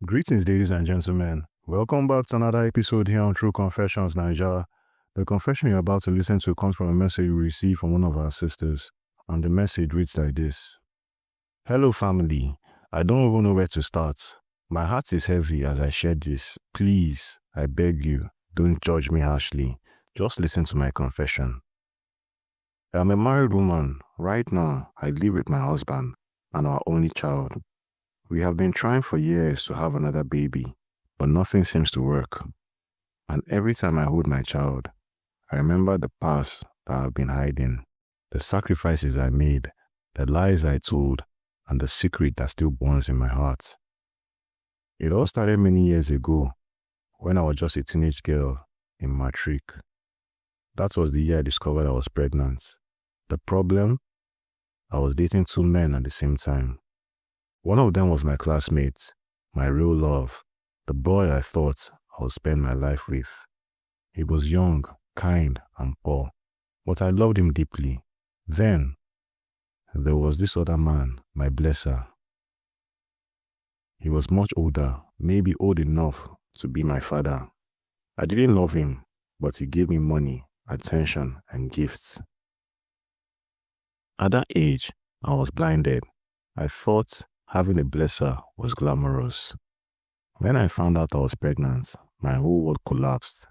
Greetings, ladies and gentlemen. Welcome back to another episode here on True Confessions, Naija. The confession you're about to listen to comes from a message we received from one of our sisters, and the message reads like this. Hello, family. I don't even know where to start. My heart is heavy as I share this. Please, I beg you, don't judge me harshly. Just listen to my confession. I'm a married woman. Right now, I live with my husband and our only child. We have been trying for years to have another baby, but nothing seems to work. And every time I hold my child, I remember the past that I've been hiding, the sacrifices I made, the lies I told, and the secret that still burns in my heart. It all started many years ago when I was just a teenage girl in matric. That was the year I discovered I was pregnant. The problem? I was dating two men at the same time. One of them was my classmate, my real love, the boy I thought I would spend my life with. He was young, kind, and poor, but I loved him deeply. Then, there was this other man, my blesser. He was much older, maybe old enough to be my father. I didn't love him, but he gave me money, attention, and gifts. At that age, I was blinded. I thought having a blesser was glamorous. When I found out I was pregnant, my whole world collapsed.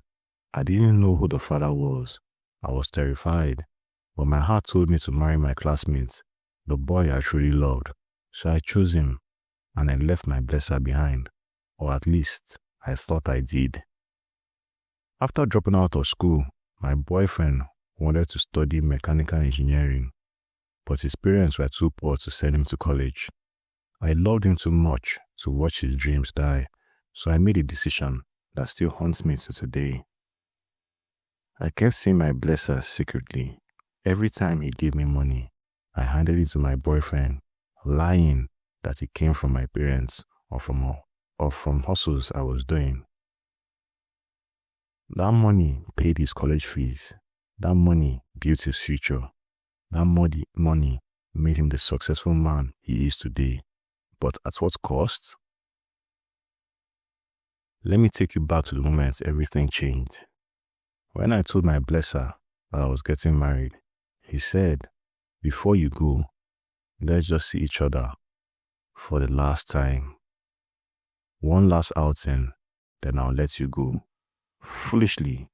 I didn't know who the father was. I was terrified, but my heart told me to marry my classmate, the boy I truly loved. So I chose him, and I left my blesser behind, or at least I thought I did. After dropping out of school, my boyfriend wanted to study mechanical engineering, but his parents were too poor to send him to college. I loved him too much to watch his dreams die, so I made a decision that still haunts me to today. I kept seeing my blesser secretly. Every time he gave me money, I handed it to my boyfriend, lying that it came from my parents or from hustles I was doing. That money paid his college fees. That money built his future. That money made him the successful man he is today. But at what cost? Let me take you back to the moment everything changed. When I told my blesser that I was getting married, he said, "Before you go, let's just see each other for the last time. One last outing, then I'll let you go." Foolishly,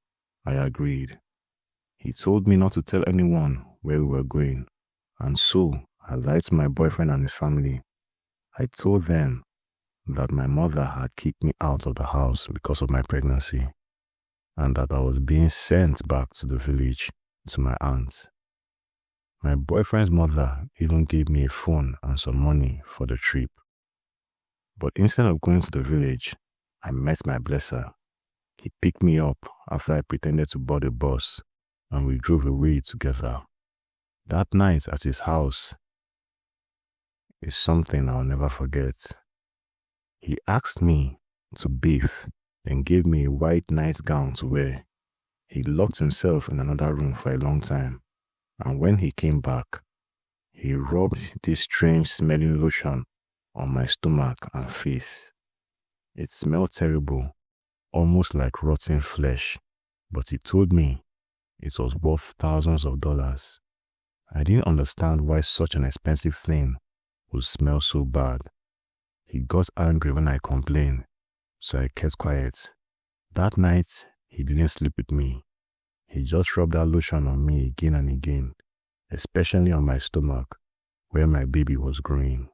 I agreed. He told me not to tell anyone where we were going, and so I lied to my boyfriend and his family. I told them that my mother had kicked me out of the house because of my pregnancy, and that I was being sent back to the village to my aunt. My boyfriend's mother even gave me a phone and some money for the trip. But instead of going to the village, I met my blesser. He picked me up after I pretended to board a bus, and we drove away together. That night at his house is something I'll never forget. He asked me to bathe, then gave me a white nightgown to wear. He locked himself in another room for a long time, and when he came back, he rubbed this strange smelling lotion on my stomach and face. It smelled terrible, almost like rotten flesh, but he told me it was worth thousands of dollars. I didn't understand why such an expensive thing would smell so bad. He got angry when I complained, so I kept quiet. That night, he didn't sleep with me. He just rubbed that lotion on me again and again, especially on my stomach, where my baby was growing.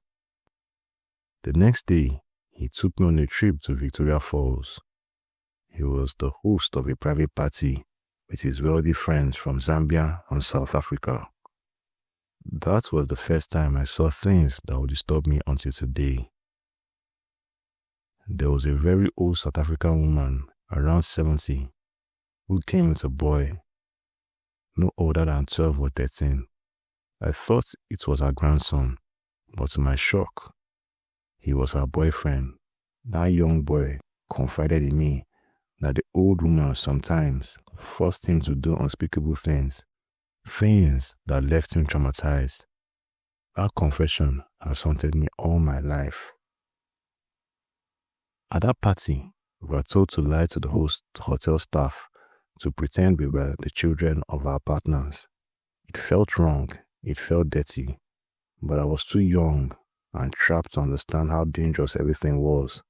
The next day, he took me on a trip to Victoria Falls. He was the host of a private party with his wealthy friends from Zambia and South Africa. That was the first time I saw things that would disturb me until today. There was a very old South African woman, around 70, who came with a boy, no older than 12 or 13. I thought it was her grandson, but to my shock, he was her boyfriend. That young boy confided in me that the old woman sometimes forced him to do unspeakable things that left him traumatized. That confession has haunted me all my life. At that party, we were told to lie to the hotel staff to pretend we were the children of our partners. It felt wrong, it felt dirty, but I was too young and trapped to understand how dangerous everything was.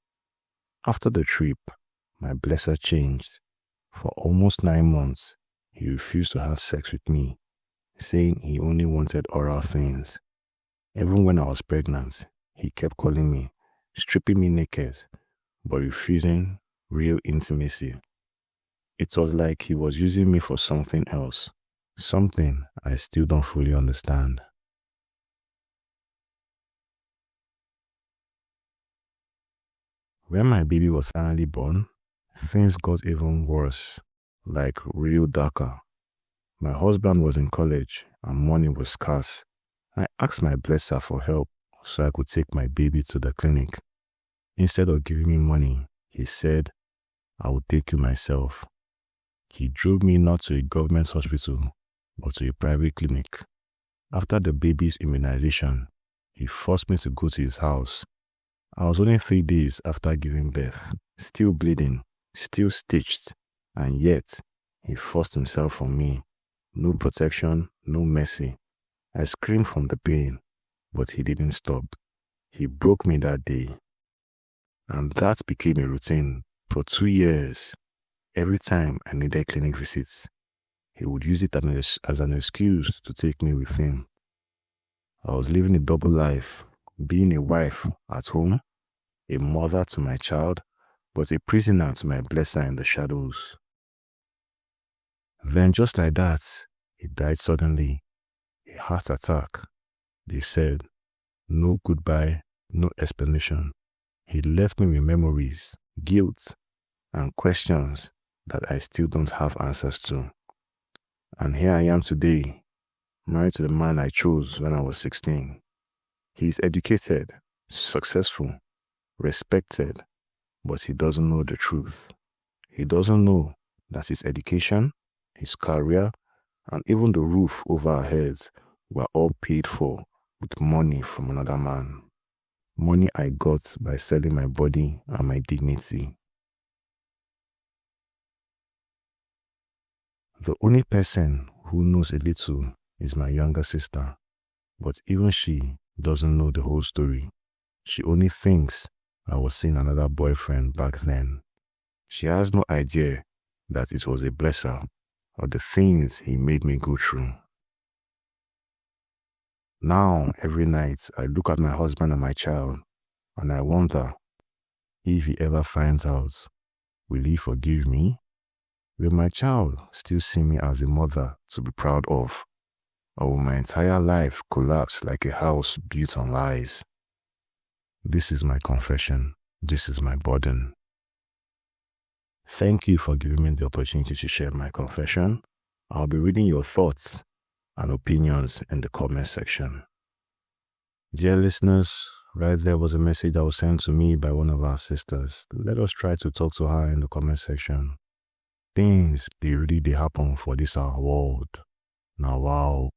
After the trip, my blesser changed. For almost 9 months, he refused to have sex with me, saying he only wanted oral things. Even when I was pregnant, he kept calling me, stripping me naked, but refusing real intimacy. It was like he was using me for something else, something I still don't fully understand. When my baby was finally born, things got even worse, like real darker. My husband was in college and money was scarce. I asked my blesser for help so I could take my baby to the clinic. Instead of giving me money, he said, "I will take you myself." He drove me not to a government hospital, but to a private clinic. After the baby's immunization, he forced me to go to his house. I was only 3 days after giving birth, still bleeding, still stitched, and yet he forced himself on me. No protection, no mercy. I screamed from the pain, but he didn't stop. He broke me that day. And that became a routine for 2 years. Every time I needed clinic visits, he would use it as an excuse to take me with him. I was living a double life, being a wife at home, a mother to my child, but a prisoner to my blesser in the shadows. Then just like that, he died suddenly, a heart attack. They said, no goodbye, no explanation. He left me with memories, guilt, and questions that I still don't have answers to. And here I am today, married to the man I chose when I was 16. He is educated, successful, respected, but he doesn't know the truth. He doesn't know that his education, his career, and even the roof over our heads were all paid for with money from another man. Money I got by selling my body and my dignity. The only person who knows a little is my younger sister, but even she doesn't know the whole story. She only thinks I was seeing another boyfriend back then. She has no idea that it was a blesser or the things he made me go through. Now, every night, I look at my husband and my child, and I wonder, if he ever finds out, will he forgive me? Will my child still see me as a mother to be proud of? Or will my entire life collapse like a house built on lies? This is my confession. This is my burden. Thank you for giving me the opportunity to share my confession. I'll be reading your thoughts and opinions in the comment section. Dear listeners, right there was a message that was sent to me by one of our sisters. Let us try to talk to her in the comment section. Things, they really happen for this our world. Now, wow.